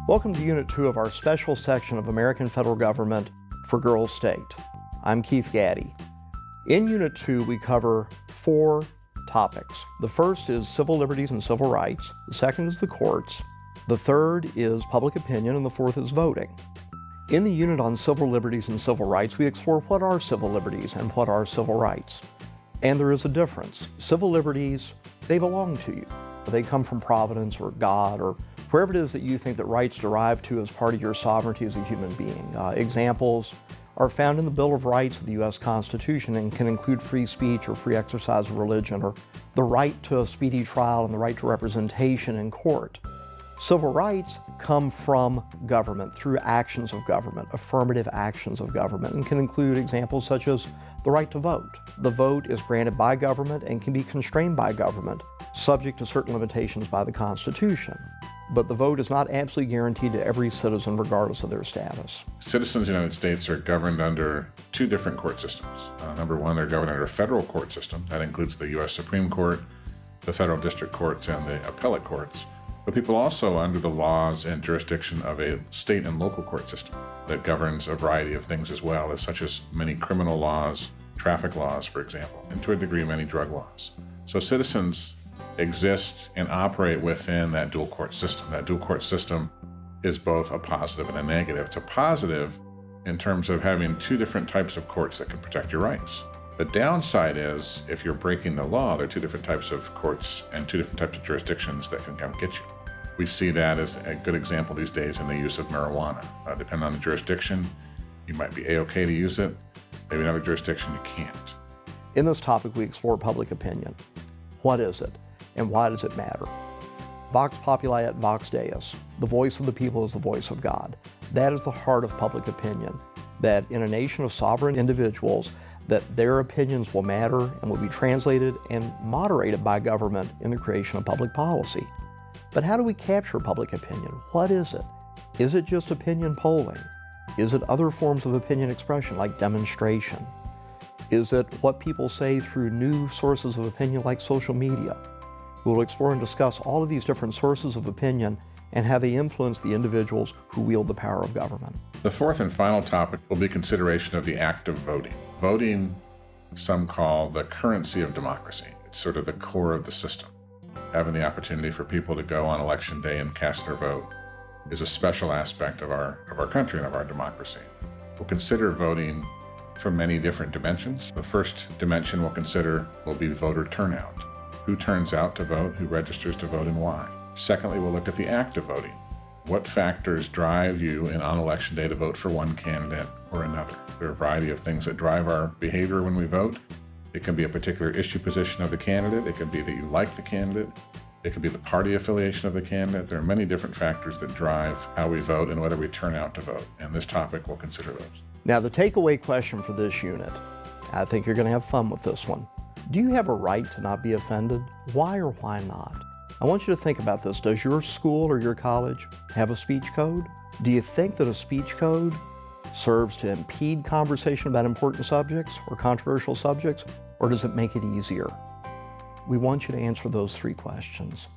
Welcome to Unit 2 of our special section of American Federal Government for Girls State. I'm Keith Gaddy. In Unit 2, we cover 4 topics. The first is civil liberties and civil rights. The second is the courts. The third is public opinion, and the fourth is voting. In the unit on civil liberties and civil rights, we explore what are civil liberties and what are civil rights. And there is a difference. Civil liberties, they belong to you. They come from Providence or God or wherever it is that you think that rights derive to as part of your sovereignty as a human being. Examples are found in the Bill of Rights of the U.S. Constitution and can include free speech or free exercise of religion or the right to a speedy trial and the right to representation in court. Civil rights come from government through actions of government, affirmative actions of government, and can include examples such as the right to vote. The vote is granted by government and can be constrained by government, subject to certain limitations by the Constitution. But the vote is not absolutely guaranteed to every citizen regardless of their status. Citizens in the United States are governed under 2 different court systems. Number one, they're governed under a federal court system. That includes the U.S. Supreme Court, the federal district courts, and the appellate courts. But people also under the laws and jurisdiction of a state and local court system that governs a variety of things as well, such as many criminal laws, traffic laws, for example, and to a degree, many drug laws. So citizens exist and operate within that dual court system. That dual court system is both a positive and a negative. It's a positive in terms of having 2 different types of courts that can protect your rights. The downside is if you're breaking the law, there are 2 different types of courts and 2 different types of jurisdictions that can come get you. We see that as a good example these days in the use of marijuana. Depending on the jurisdiction, you might be A-OK to use it. Maybe another jurisdiction you can't. In this topic, we explore public opinion. What is it, and why does it matter? Vox populi et vox deus. The voice of the people is the voice of God. That is the heart of public opinion, that in a nation of sovereign individuals, that their opinions will matter and will be translated and moderated by government in the creation of public policy. But how do we capture public opinion? What is it? Is it just opinion polling? Is it other forms of opinion expression like demonstration? Is it what people say through new sources of opinion like social media? We'll explore and discuss all of these different sources of opinion and how they influence the individuals who wield the power of government. The fourth and final topic will be consideration of the act of voting. Voting, some call the currency of democracy. It's sort of the core of the system. Having the opportunity for people to go on election day and cast their vote is a special aspect of our country and of our democracy. We'll consider voting from many different dimensions. The first dimension we'll consider will be voter turnout. Who turns out to vote, who registers to vote, and why? Secondly, we'll look at the act of voting. What factors drive you on election day to vote for one candidate or another? There are a variety of things that drive our behavior when we vote. It can be a particular issue position of the candidate. It can be that you like the candidate. It can be the party affiliation of the candidate. There are many different factors that drive how we vote and whether we turn out to vote. And this topic will consider those. Now, the takeaway question for this unit, I think you're going to have fun with this one. Do you have a right to not be offended? Why or why not? I want you to think about this. Does your school or your college have a speech code? Do you think that a speech code serves to impede conversation about important subjects or controversial subjects, or does it make it easier? We want you to answer those 3 questions.